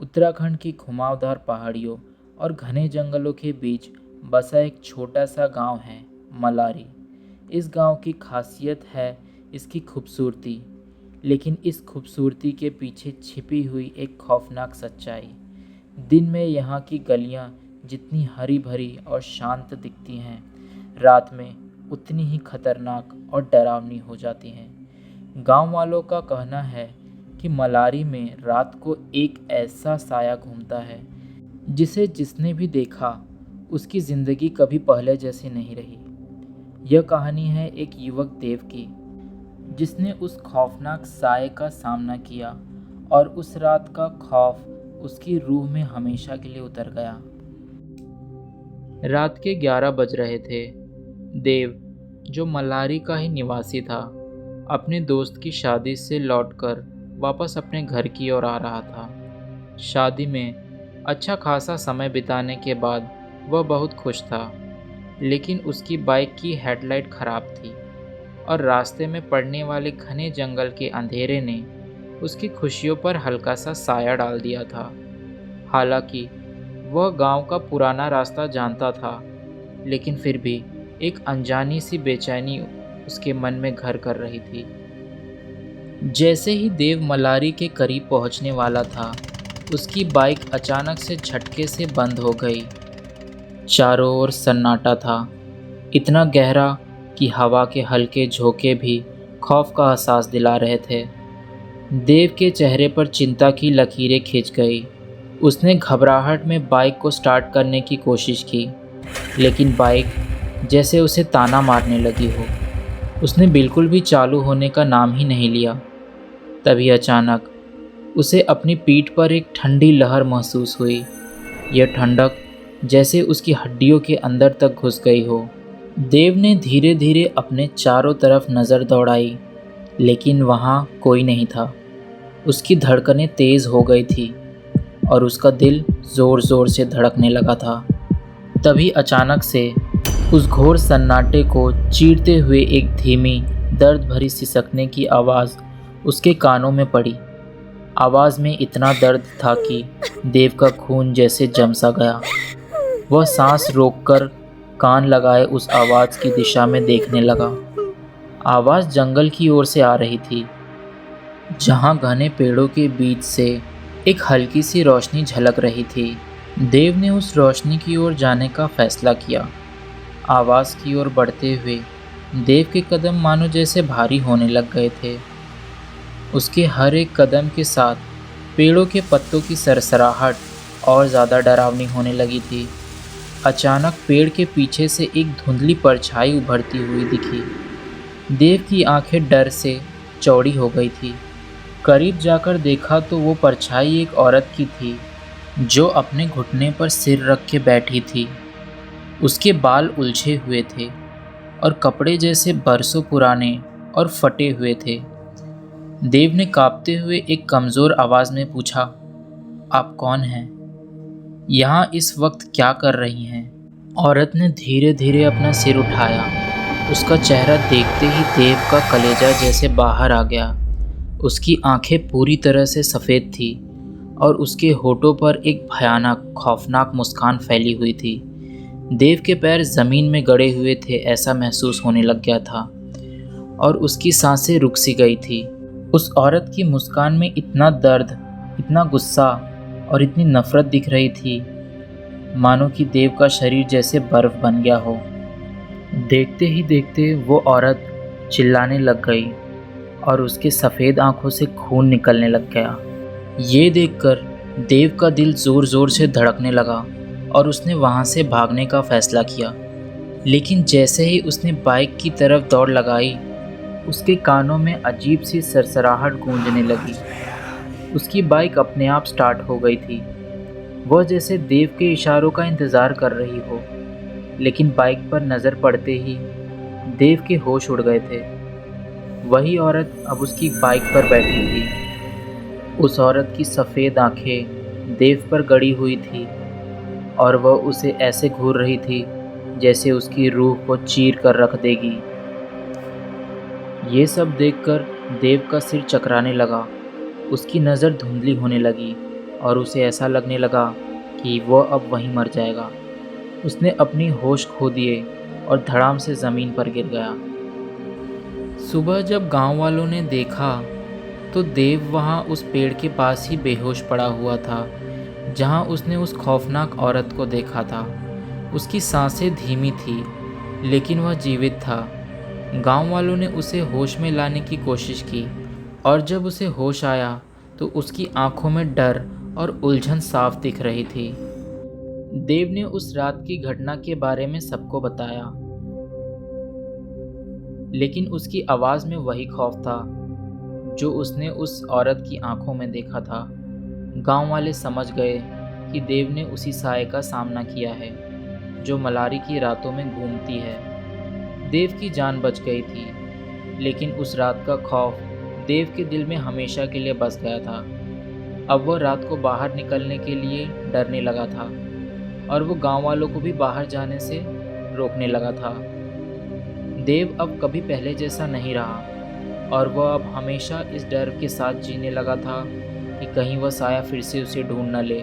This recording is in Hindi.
उत्तराखंड की घुमावदार पहाड़ियों और घने जंगलों के बीच बसा एक छोटा सा गांव है, मलारी। इस गांव की खासियत है इसकी खूबसूरती, लेकिन इस खूबसूरती के पीछे छिपी हुई एक खौफनाक सच्चाई। दिन में यहाँ की गलियाँ जितनी हरी भरी और शांत दिखती हैं, रात में उतनी ही खतरनाक और डरावनी हो जाती हैं। गांव वालों का कहना है कि मलारी में रात को एक ऐसा साया घूमता है जिसे जिसने भी देखा उसकी ज़िंदगी कभी पहले जैसी नहीं रही। यह कहानी है एक युवक देव की, जिसने उस खौफनाक साये का सामना किया और उस रात का खौफ उसकी रूह में हमेशा के लिए उतर गया। रात के 11 बज रहे थे। देव, जो मलारी का ही निवासी था, अपने दोस्त की शादी से लौटकर वापस अपने घर की ओर आ रहा था। शादी में अच्छा खासा समय बिताने के बाद वह बहुत खुश था, लेकिन उसकी बाइक की हेडलाइट खराब थी और रास्ते में पड़ने वाले घने जंगल के अंधेरे ने उसकी खुशियों पर हल्का सा साया डाल दिया था। हालांकि वह गांव का पुराना रास्ता जानता था, लेकिन फिर भी एक अनजानी सी बेचैनी उसके मन में घर कर रही थी। जैसे ही देव मलारी के करीब पहुंचने वाला था, उसकी बाइक अचानक से झटके से बंद हो गई। चारों ओर सन्नाटा था, इतना गहरा कि हवा के हल्के झोंके भी खौफ का एहसास दिला रहे थे। देव के चेहरे पर चिंता की लकीरें खिंच गई। उसने घबराहट में बाइक को स्टार्ट करने की कोशिश की, लेकिन बाइक जैसे उसे ताना मारने लगी हो। उसने बिल्कुल भी चालू होने का नाम ही नहीं लिया। तभी अचानक उसे अपनी पीठ पर एक ठंडी लहर महसूस हुई। यह ठंडक जैसे उसकी हड्डियों के अंदर तक घुस गई हो। देव ने धीरे धीरे अपने चारों तरफ नज़र दौड़ाई, लेकिन वहाँ कोई नहीं था। उसकी धड़कनें तेज़ हो गई थी और उसका दिल ज़ोर ज़ोर से धड़कने लगा था। तभी अचानक से उस घोर सन्नाटे को चीरते हुए एक धीमी, दर्द भरी सिसकने की आवाज़ उसके कानों में पड़ी। आवाज़ में इतना दर्द था कि देव का खून जैसे जम सा गया। वह सांस रोककर कान लगाए उस आवाज़ की दिशा में देखने लगा। आवाज़ जंगल की ओर से आ रही थी, जहाँ घने पेड़ों के बीच से एक हल्की सी रोशनी झलक रही थी। देव ने उस रोशनी की ओर जाने का फैसला किया। आवाज़ की ओर बढ़ते हुए देव के कदम मानो जैसे भारी होने लग गए थे। उसके हर एक कदम के साथ पेड़ों के पत्तों की सरसराहट और ज़्यादा डरावनी होने लगी थी। अचानक पेड़ के पीछे से एक धुंधली परछाई उभरती हुई दिखी। देव की आंखें डर से चौड़ी हो गई थी। करीब जाकर देखा तो वो परछाई एक औरत की थी, जो अपने घुटने पर सिर रख के बैठी थी। उसके बाल उलझे हुए थे और कपड़े जैसे बरसों पुराने और फटे हुए थे। देव ने कांपते हुए एक कमज़ोर आवाज़ में पूछा, आप कौन हैं? यहाँ इस वक्त क्या कर रही हैं? औरत ने धीरे धीरे अपना सिर उठाया। उसका चेहरा देखते ही देव का कलेजा जैसे बाहर आ गया। उसकी आंखें पूरी तरह से सफ़ेद थी और उसके होठों पर एक भयानक, खौफनाक मुस्कान फैली हुई थी। देव के पैर ज़मीन में गड़े हुए थे, ऐसा महसूस होने लग गया था, और उसकी सांसें रुक सी गई थी। उस औरत की मुस्कान में इतना दर्द, इतना गुस्सा और इतनी नफ़रत दिख रही थी, मानो कि देव का शरीर जैसे बर्फ़ बन गया हो। देखते ही देखते वो औरत चिल्लाने लग गई और उसके सफ़ेद आंखों से खून निकलने लग गया। ये देखकर देव का दिल ज़ोर ज़ोर से धड़कने लगा और उसने वहाँ से भागने का फ़ैसला किया। लेकिन जैसे ही उसने बाइक की तरफ दौड़ लगाई, उसके कानों में अजीब सी सरसराहट गूंजने लगी। उसकी बाइक अपने आप स्टार्ट हो गई थी। वह जैसे देव के इशारों का इंतज़ार कर रही हो, लेकिन बाइक पर नज़र पड़ते ही देव के होश उड़ गए थे। वही औरत अब उसकी बाइक पर बैठी थी। उस औरत की सफ़ेद आंखें देव पर गड़ी हुई थी और वह उसे ऐसे घूर रही थी जैसे उसकी रूह को चीर कर रख देगी। ये सब देखकर देव का सिर चकराने लगा। उसकी नज़र धुंधली होने लगी और उसे ऐसा लगने लगा कि वह अब वहीं मर जाएगा। उसने अपनी होश खो दिए और धड़ाम से ज़मीन पर गिर गया। सुबह जब गांव वालों ने देखा तो देव वहां उस पेड़ के पास ही बेहोश पड़ा हुआ था जहां उसने उस खौफनाक औरत को देखा था। उसकी सांसें धीमी थी लेकिन वह जीवित था। गांव वालों ने उसे होश में लाने की कोशिश की और जब उसे होश आया तो उसकी आंखों में डर और उलझन साफ दिख रही थी। देव ने उस रात की घटना के बारे में सबको बताया, लेकिन उसकी आवाज़ में वही खौफ था जो उसने उस औरत की आंखों में देखा था। गांव वाले समझ गए कि देव ने उसी साय का सामना किया है जो मलारी की रातों में घूमती है। देव की जान बच गई थी, लेकिन उस रात का खौफ देव के दिल में हमेशा के लिए बस गया था। अब वह रात को बाहर निकलने के लिए डरने लगा था और वो गांव वालों को भी बाहर जाने से रोकने लगा था। देव अब कभी पहले जैसा नहीं रहा और वह अब हमेशा इस डर के साथ जीने लगा था कि कहीं वह साया फिर से उसे ढूंढ न ले।